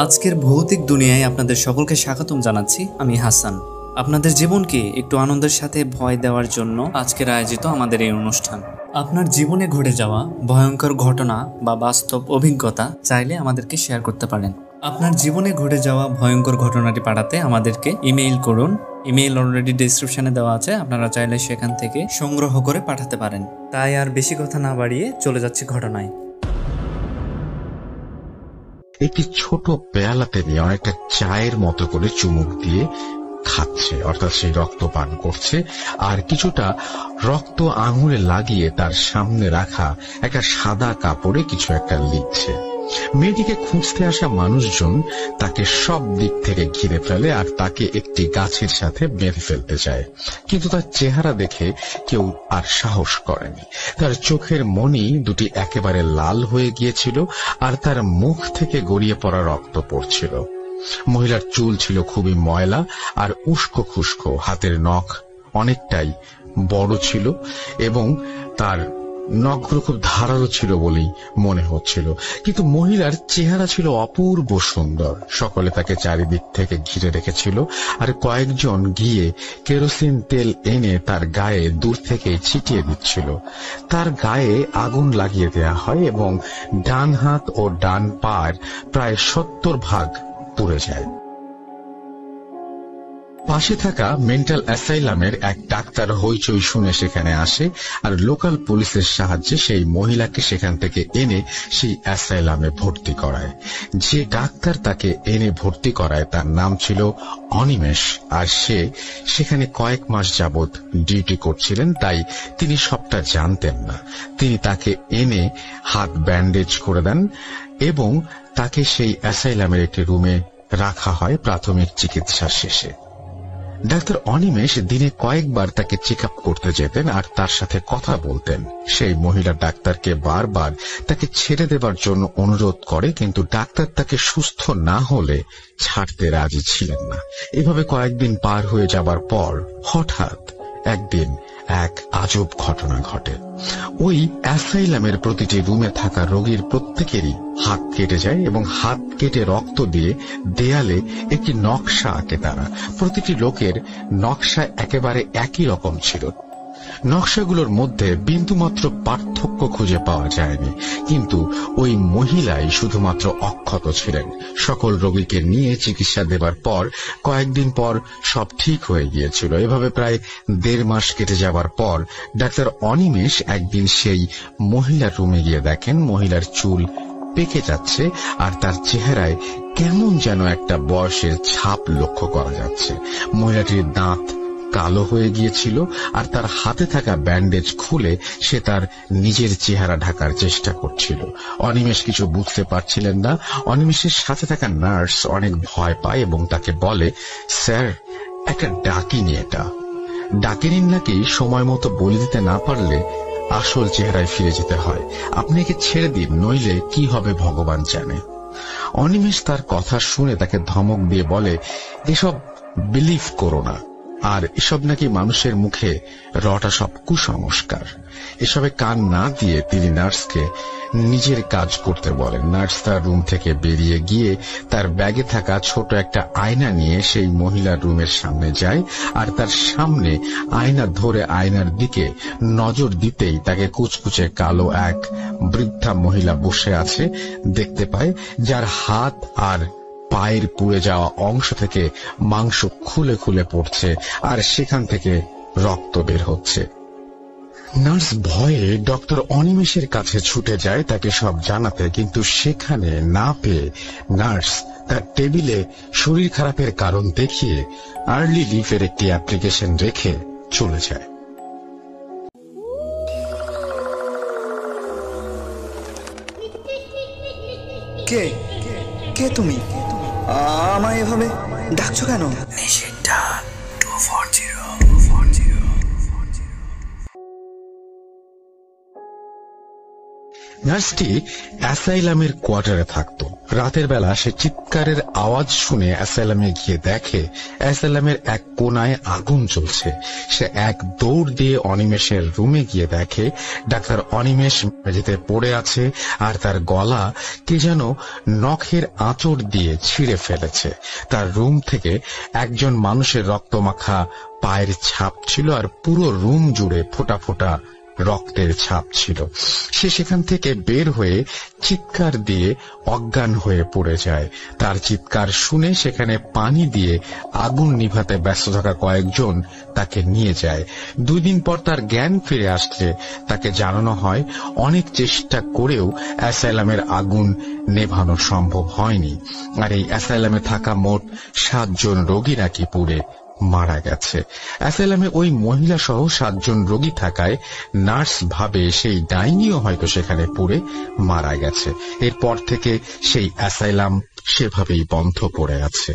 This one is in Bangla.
আজকের ভৌতিক দুনিয়ায় আপনাদের সকলকে স্বাগতম জানাচ্ছি। আমি হাসান। আপনাদের জীবনকে একটু আনন্দের সাথে ভয় দেওয়ার জন্য আজকের আয়োজিত আমাদের এই অনুষ্ঠান। আপনার জীবনে ঘটে যাওয়া ভয়ঙ্কর ঘটনা বা বাস্তব অভিজ্ঞতা চাইলে আমাদেরকে শেয়ার করতে পারেন। আপনার জীবনে ঘটে যাওয়া ভয়ঙ্কর ঘটনাটি পাঠাতে আমাদেরকে ইমেইল করুন। ইমেইল অলরেডি ডেসক্রিপশনে দেওয়া আছে, আপনারা চাইলে সেখান থেকে সংগ্রহ করে পাঠাতে পারেন। তাই আর বেশি কথা না বাড়িয়ে চলে যাচ্ছি ঘটনায়। একটি ছোট পেয়ালাতে নিয়ে অনেকটা চায়ের মতো করে চুমুক দিয়ে খাচ্ছে, অর্থাৎ সেই রক্ত পান করছে, আর কিছুটা রক্ত আঙুলে লাগিয়ে তার সামনে রাখা একটা সাদা কাপড়ে কিছু একটা লিখছে। মেয়েটিকে খুঁজতে আসা মানুষজন তাকে সব দিক থেকে ঘিরে ফেলে আর তাকে একটি গাছের সাথে বেঁধে ফেলতে চায়, কিন্তু তার চেহারা দেখে কেউ আর সাহস করেনি। তার চোখের মণি দুটি একেবারে লাল হয়ে গিয়েছিল আর তার মুখ থেকে গড়িয়ে পড়া রক্ত পড়ছিল। মহিলার চুল ছিল খুবই ময়লা আর উস্কো খুস্কো, হাতের নখ অনেকটাই বড় ছিল এবং তার নখগুলো খুব ধারালো ছিল বলেই মনে হচ্ছিল, কিন্তু মহিলার চেহারা ছিল অপূর্ব সুন্দর। সকলে তাকে চারিদিক থেকে ঘিরে রেখেছিল আর কয়েকজন গিয়ে কেরোসিন তেল এনে তার গায়ে দূর থেকে ছিটিয়ে দিচ্ছিল। তার গায়ে আগুন লাগিয়ে দেয়া হয় এবং ডান হাত ও ডান পার প্রায় 70% পুড়ে যায়। পাশে থাকা মেন্টাল অ্যাসাইলামের এক ডাক্তার হইচই শুনে সেখানে আসে আর লোকাল পুলিশের সাহায্যে সেই মহিলাকে সেখান থেকে এনে সেই অ্যাসাইলামে ভর্তি করায়। যে ডাক্তার তাকে এনে ভর্তি করায় তার নাম ছিল অনিমেষ, আর সে সেখানে কয়েক মাস যাবৎ ডিউটি করছিলেন, তাই তিনি সবটা জানতেন না। তিনি তাকে এনে হাত ব্যান্ডেজ করে দেন এবং তাকে সেই অ্যাসাইলামের একটি রুমে রাখা হয় প্রাথমিক চিকিৎসা শেষে। ডাক্তার অনিমেষ দিনে কয়েকবার তাকে চেক আপ করতে যেতেন আর তার সাথে কথা বলতেন। সেই মহিলা ডাক্তারকে বারবার তাকে ছেড়ে দেবার জন্য অনুরোধ করে, কিন্তু ডাক্তার তাকে সুস্থ না হলে ছাড়তে রাজি ছিলেন না। এভাবে কয়েকদিন পার হয়ে যাবার পর হঠাৎ একদিন এক আজব ঘটনা ঘটে। ওই অ্যাসাইলামের প্রতিটি রুমে থাকা রোগীর প্রত্যেকেরই হাত কেটে যায় এবং হাত কেটে রক্ত দিয়ে দেয়ালে একটি নকশা আঁকে তারা। প্রতিটি লোকের নকশা একেবারে একই রকম ছিল। নকশাগুলোর মধ্যে বিন্দুমাত্র পার্থক্য খুঁজে পাওয়া যায়নি, কিন্তু ওই মহিলাই শুধুমাত্র অক্ষত ছিলেন। সকল রোগীকে নিয়ে চিকিৎসা দেবার পর কয়েকদিন পর সব ঠিক হয়ে গিয়েছিল। এভাবে প্রায় 1.5 মাস কেটে যাবার পর ডাক্তার অনিমেষ একদিন সেই মহিলার রুমে গিয়ে দেখেন মহিলার চুল পেকে যাচ্ছে আর তার চেহারায় কেমন যেন একটা বয়সের ছাপ লক্ষ্য করা যাচ্ছে। মহিলাটির দাঁত কালো হয়ে গিয়েছিল আর তার হাতে থাকা ব্যান্ডেজ খুলে সে তার নিজের চেহারা ঢাকার চেষ্টা করছিল। অনিমেষ কিছু বুঝতে পারছিলেন না। অনিমেষের সাথে থাকা নার্স অনেক ভয় পায় এবং তাকে বলে, স্যার, একটা ডাকিনি, এটা ডাকিনির নাকি সময় মতো বলে দিতে না পারলে আসল চেহারায় ফিরে যেতে হয়। আপনি একে ছেড়ে দিন, নইলে কি হবে ভগবান জানে। অনিমেষ তার কথা শুনে তাকে ধমক দিয়ে বলে, এসব বিলিভ করো না, আর এসব নাকি মানুষের মুখে রটা সব কুসংস্কার। এসবে কান না দিয়ে তিনি নার্সকে নিজের কাজ করতে বলেন। নার্স তার রুম থেকে বেরিয়ে গিয়ে তার ব্যাগে থাকা ছোট একটা আয়না নিয়ে সেই মহিলার রুমের সামনে যায় আর তার সামনে আয়না ধরে আয়নার দিকে নজর দিতেই তাকে কুচকুচে কালো এক বৃদ্ধা মহিলা বসে আছে দেখতে পায়, যার হাত আর পায়ের পুড়ে যাওয়া অংশ থেকে মাংস খুলে খুলে পড়ছে আর সেখান থেকে রক্ত বের হচ্ছে। নার্স ভয়ে ডক্টর অনিমেষের কাছে ছুটে যায় তাকে সব জানাতে, কিন্তু সেখানে না পেয়ে নার্স তার টেবিলে শরীর খারাপের কারণ দেখিয়ে আর্লি লিফের একটি অ্যাপ্লিকেশন রেখে চলে যায়। কে কে তুমি? আমায় এভাবে ডাকছো কেন? নার্সটি অ্যাসাইলামের কোয়ার্টারে থাকত। রাতের বেলা সে চিৎকারের আওয়াজ শুনে অ্যাসাইলামে গিয়ে দেখে অ্যাসাইলামের এক কোনায় আগুন জ্বলছে। সে এক দৌড় দিয়ে অনিমেষের রুমে গিয়ে দেখে ডাক্তার অনিমেষ মেঝেতে পড়ে আছে আর তার গলা কে যেন নখের আঁচড় দিয়ে ছিঁড়ে ফেলেছে। তার রুম থেকে একজন মানুষের রক্তমাখা পায়ের ছাপ ছিল আর পুরো রুম জুড়ে ফোঁটা ফোঁটা রক্তের ছাপ ছিল। সে সেখান থেকে বের হয়ে চিৎকার দিয়ে অজ্ঞান হয়ে পড়ে যায়। তার চিৎকার শুনে সেখানে পানি দিয়ে আগুন নিভাতে ব্যস্ত থাকা কয়েকজন তাকে নিয়ে যায়। 2 দিন পর তার জ্ঞান ফিরে আসলে তাকে জানানো হয় অনেক চেষ্টা করেও অ্যাসাইলামের আগুন নেভানো সম্ভব হয়নি, আর এই অ্যাসাইলামে থাকা মোট 7 জন রোগী নাকি পুড়ে মারা গেছে। অ্যাসাইলামে ওই মহিলা সহ 7 জন রোগী থাকায় নার্স ভাবে সেই ডাইনিও হয়তো সেখানে পুড়ে মারা গেছে। এরপর থেকে সেই অ্যাসাইলাম সেভাবেই বন্ধ পড়ে আছে।